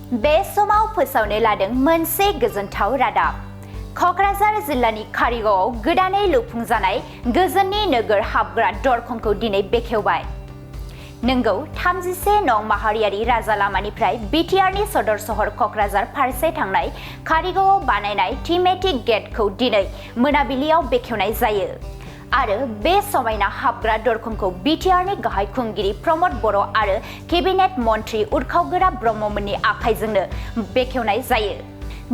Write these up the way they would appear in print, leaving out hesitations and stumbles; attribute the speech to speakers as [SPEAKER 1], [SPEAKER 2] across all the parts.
[SPEAKER 1] बे समाव फोसावनो लादों मोनसे गोजोनथाव रादाब। क'क्राझार जिल्लानि कारिगावआव गोदानै लुफुंजानाय गोजोननि नोगोर हाबग्रा दरखंखौ दिनै बेखेवबाय। नंगौ 31 नं माहारियारि राजा लामानिफ्राय बिटिआरनि सदर सहर क'क्राझार फारसे थांनाय कारिगावआव बानायनाय थीमेटिक गेटखौ दिनै मोनाबिलियाव बेखेवनाय जायो। आरो बे समायना हाबग्रा दरखंखौ बिटिआरनि गाहाय खुंगिरि प्रमद बर' आरो केबिनेट मन्थ्रि उरखावगोरा ब्रह्ममोननि आखाइजोंनो बेखेवनाय जायो।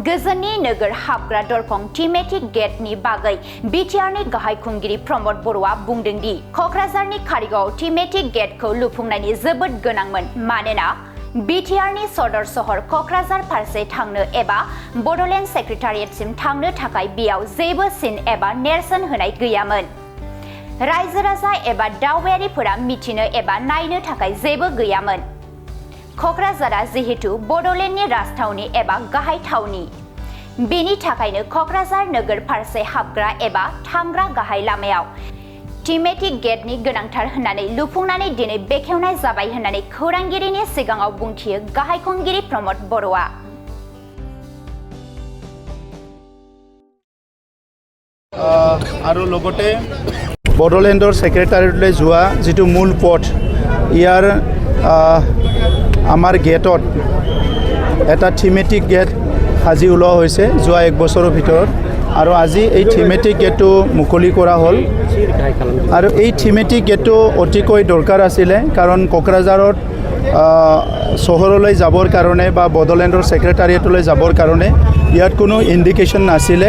[SPEAKER 1] गोजोननि नोगोर हाबग्रा दरखं थीमेटिक गेटनि बागै बिटिआरनि गाहाय खुंगिरि प्रमद बर'आ बुंदों दि क'क्राझारनि कारिगावआव थीमेटिक गेटखौ लुफुंनायनि जोबोद गोनांमोन, मानोना बिटिआरनि सदर सहर क'क्राझार फारसे थांनो एबा बड'लेण्ड सेक्रेटारियेटसिम थांनो थाखाय बेयाव जेबो सिन एबा नेरसोन होनाय गैयामोन। रायजो राजा एबा दावबायारिफोरा मिथिनो एबा नायनो थाखाय जेबो गैयामोन। क'क्राझारा जिहेतु बड'लेण्डनि राजथावनि एबा गाहाय थावनि, बेनि थाखायनो क'क्राझार नोगोर फारसे हाबग्रा एबा थांग्रा गाहाय लामायाव थीमेटिक गेटनि गोनांथार होननानै लुफुंनानै दिनै बेखेवनाय जाबाय होननानै खौरांगिरिनि सिगाङाव बुंथियो गाहाय खुंगिरि प्रमद बर'आ।
[SPEAKER 2] আৰু লগতে বড়োলেণ্ডৰ ছেক্ৰেটাৰিয়েটলৈ যোৱা যিটো মূল পথ, ইয়াৰ আমাৰ গেটত এটা থিমেটিক গেট সাজি ওলোৱা হৈছে যোৱা এক বছৰৰ ভিতৰত। আৰু আজি এই থিমেটিক গেটটো মুকলি কৰা হ'ল। আৰু এই থিমেটিক গেটটো অতিকৈ দৰকাৰ আছিলে, কাৰণ কোকৰাঝাৰত চহৰলৈ যাবৰ কাৰণে বা বড়োলেণ্ডৰ ছেক্ৰেটাৰিয়েটলৈ যাবৰ কাৰণে ইয়াত কোনো ইণ্ডিকেশ্যন নাছিলে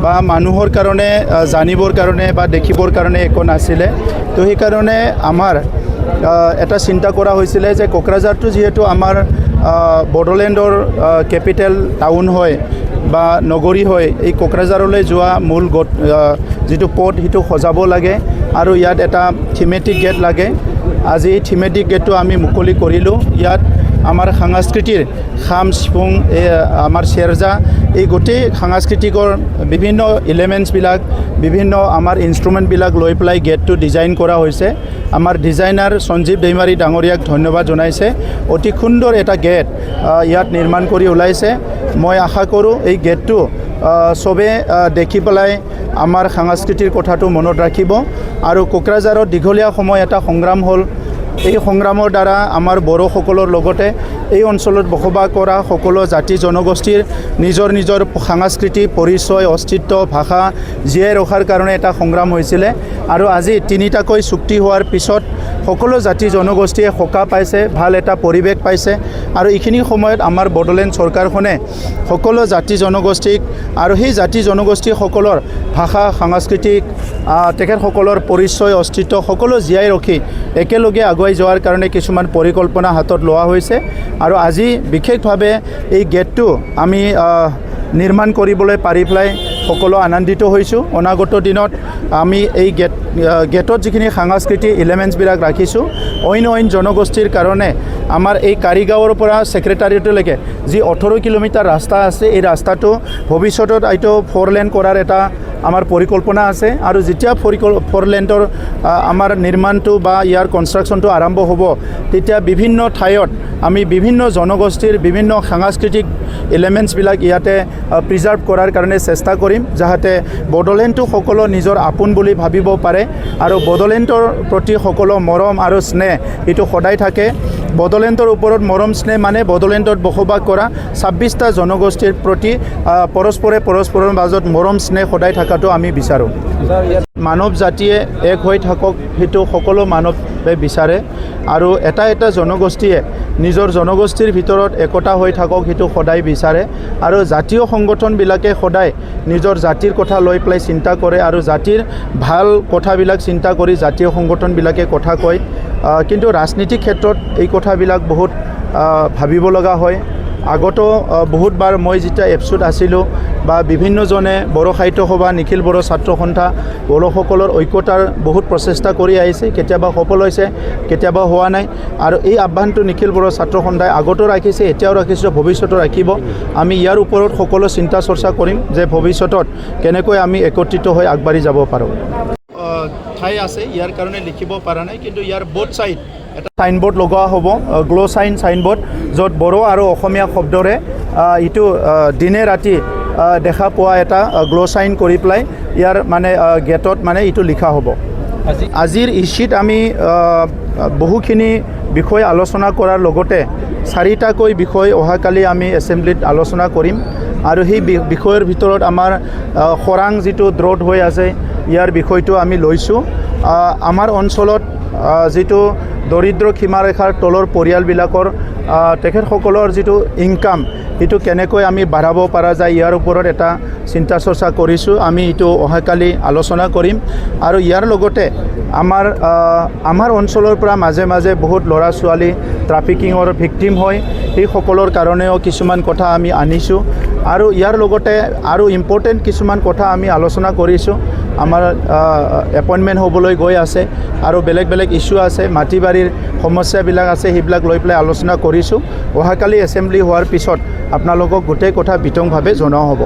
[SPEAKER 2] বা মানুহৰ কাৰণে জানিবৰ কাৰণে বা দেখিবৰ কাৰণে একো নাছিলে। তো সেইকাৰণে আমাৰ এটা চিন্তা কৰা হৈছিলে যে কোকৰাঝাৰটো যিহেতু আমাৰ বড়োলেণ্ডৰ কেপিটেল টাউন হয় বা নগৰী হয়, এই কোকৰাঝাৰলৈ যোৱা মূল যিটো পথ সেইটো সজাব লাগে আৰু ইয়াত এটা থিমেটিক গেট লাগে। আজি এই থিমেটিক গেটটো আমি মুকলি কৰিলোঁ। ইয়াত আমাৰ সাংস্কৃতিৰ খাম চিফুং, আমাৰ চেৰজা, এই গোটেই সাংস্কৃতিকৰ বিভিন্ন এলিমেণ্টছবিলাক, বিভিন্ন আমাৰ ইনষ্ট্ৰুমেণ্টবিলাক লৈ পেলাই গেটটো ডিজাইন কৰা হৈছে। আমাৰ ডিজাইনাৰ সঞ্জীৱ দৈমাৰী ডাঙৰীয়াক ধন্যবাদ জনাইছে। অতি সুন্দৰ এটা গেট ইয়াত নিৰ্মাণ কৰি ওলাইছে। মই আশা কৰোঁ এই গেটটো চবে দেখি পেলাই আমাৰ সাংস্কৃতিৰ কথাটো মনত ৰাখিব। আৰু কোকৰাঝাৰত দীঘলীয়া সময় এটা সংগ্ৰাম হ'ল। এই সংগ্ৰামৰ দ্বাৰা আমাৰ বড়োসকলৰ লগতে এই অঞ্চলত বসবাস কৰা সকলো জাতি জনগোষ্ঠীৰ নিজৰ নিজৰ সাংস্কৃতিক পৰিচয়, অস্তিত্ব, ভাষা জীয়াই ৰখাৰ কাৰণে এটা সংগ্ৰাম হৈছিলে। আৰু আজি তিনিটাকৈ চুক্তি হোৱাৰ পিছত সকলো জাতি জনগোষ্ঠীয়ে সকাহ পাইছে, ভাল এটা পৰিৱেশ পাইছে। আৰু এইখিনি সময়ত আমাৰ বড়োলেণ্ড চৰকাৰখনে সকলো জাতি জনগোষ্ঠীক আৰু সেই জাতি জনগোষ্ঠীসকলৰ ভাষা, সাংস্কৃতিক তেখেতসকলৰ পৰিচয়, অস্তিত্ব সকলো জীয়াই ৰাখি একেলগে আগুৱাই যোৱাৰ কাৰণে কিছুমান পৰিকল্পনা হাতত লোৱা হৈছে। আৰু আজি বিশেষভাৱে এই গেটটো আমি নিৰ্মাণ কৰিবলৈ পাৰি পেলাই সকলো আনন্দিত হৈছোঁ। অনাগত দিনত আমি এই গেটত যিখিনি সাংস্কৃতিক এলিমেণ্টছবিলাক ৰাখিছোঁ, অইন জনগোষ্ঠীৰ কাৰণে আমাৰ এই কাৰিগাঁৱৰ পৰা ছেক্ৰেটাৰিয়েটলৈকে যি 18 কিলোমিটাৰ ৰাস্তা আছে, এই ৰাস্তাটো ভৱিষ্যতত এইটো 4 লেন কৰাৰ এটা আমাৰ পৰিকল্পনা আছে। আৰু যেতিয়া 4 লেনৰ আমাৰ নিৰ্মাণটো বা ইয়াৰ কনষ্ট্ৰাকশ্যনটো আৰম্ভ হ'ব, তেতিয়া বিভিন্ন ঠাইত আমি বিভিন্ন জনগোষ্ঠীৰ বিভিন্ন সাংস্কৃতিক এলিমেণ্টছবিলাক ইয়াতে প্ৰিজাৰ্ভ কৰাৰ কাৰণে চেষ্টা কৰিম, যাতে বড়োলেণ্ডটো সকলো নিজৰ আপোন বুলি ভাবিব পাৰে। আৰু বড়োলেণ্ডৰ প্ৰতি সকলো মৰম আৰু স্নেহ এইটো সদায় থাকে। বড়োলেণ্ডৰ ওপৰত মৰম স্নেহ মানে বড়োলেণ্ডত বসবাস কৰা 26টা জনগোষ্ঠীৰ প্ৰতি পৰস্পৰৰ মাজত মৰম স্নেহ সদায় থকাটো আমি বিচাৰোঁ। মানৱ জাতিয়ে এক হৈ থাকক, সেইটো সকলো মানৱে বিচাৰে। আৰু এটা জনগোষ্ঠীয়ে নিজৰ জনগোষ্ঠীৰ ভিতৰত একতা হৈ থাকক, সেইটো সদায় বিচাৰে। আৰু জাতীয় সংগঠনবিলাকে সদায় নিজৰ জাতিৰ কথা লৈ পেলাই চিন্তা কৰে আৰু জাতিৰ ভাল কথাবিলাক চিন্তা কৰি জাতীয় সংগঠনবিলাকে কথা কয়। কিন্তু ৰাজনীতিক ক্ষেত্ৰত এই কথাবিলাক বহুত ভাবিব লগা হয়। আগতো বহুতবাৰ মই যেতিয়া এপছুত আছিলোঁ বা বিভিন্নজনে বড়ো সাহিত্য সভা, নিখিল বড়ো ছাত্ৰ সন্থা, বড়োসকলৰ ঐক্যতাৰ বহুত প্ৰচেষ্টা কৰি আহিছে। কেতিয়াবা সফল হৈছে, কেতিয়াবা হোৱা নাই। আৰু এই আহ্বানটো নিখিল বড়ো ছাত্ৰ সন্থাই আগতো ৰাখিছে, এতিয়াও ৰাখিছোঁ, ভৱিষ্যতো ৰাখিব। আমি ইয়াৰ ওপৰত সকলো চিন্তা চৰ্চা কৰিম যে ভৱিষ্যতত কেনেকৈ আমি একত্ৰিত হৈ আগবাঢ়ি যাব পাৰোঁ। ঠাই আছে ইয়াৰ কাৰণে লিখিব পৰা নাই কিন্তু ইয়াৰ বোথ সাইড এটা সাইনবোৰ্ড লগোৱা হ'ব গ্লো সাইনবোৰ্ড য'ত বড়ো আৰু অসমীয়া শব্দৰে ইটো দিনে ৰাতি দেখা পোৱা এটা গ্লো সাইন কৰি পেলাই ইয়াৰ মানে গেটত মানে ইটো লিখা হ'ব আজিৰ ইস্যুত আমি বহুখিনি বিষয় আলোচনা কৰাৰ লগতে 4টাকৈ বিষয় অহাকালি আমি এছেম্বলিত আলোচনা কৰিম আৰু সেই বিষয়ৰ ভিতৰত আমাৰ খৰাং যিটো দ্ৰোধ হৈ আছে ইয়াৰ বিষয়টো আমি লৈছোঁ আমাৰ অঞ্চলত যিটো দৰিদ্ৰ সীমাৰেখাৰ তলৰ পৰিয়ালবিলাকৰ তেখেতসকলৰ যিটো ইনকাম এইটো কেনেকৈ আমি বাঢ়াব পৰা যায় ইয়াৰ ওপৰত এটা চিন্তা চৰ্চা কৰিছোঁ আমি এইটো অহাকালি আলোচনা কৰিম আৰু ইয়াৰ লগতে আমাৰ অঞ্চলৰ পৰা মাজে মাজে বহুত ল'ৰা ছোৱালী ট্ৰাফিকিঙৰ ভিক্টিম হয় সেইসকলৰ কাৰণেও কিছুমান কথা আমি আনিছোঁ আৰু ইয়াৰ লগতে আৰু ইম্পৰ্টেণ্ট কিছুমান কথা আমি আলোচনা কৰিছোঁ আমাৰ এপইণ্টমেণ্ট হ'বলৈ গৈ আছে আৰু বেলেগ বেলেগ ইস্যু আছে মাটি বাৰীৰ সমস্যাবিলাক আছে সেইবিলাক লৈ পেলাই আলোচনা কৰিছোঁ অহাকালি এছেম্বলি হোৱাৰ পিছত আপোনালোকক গোটেই কথা বিতংভাৱে জনোৱা হ'ব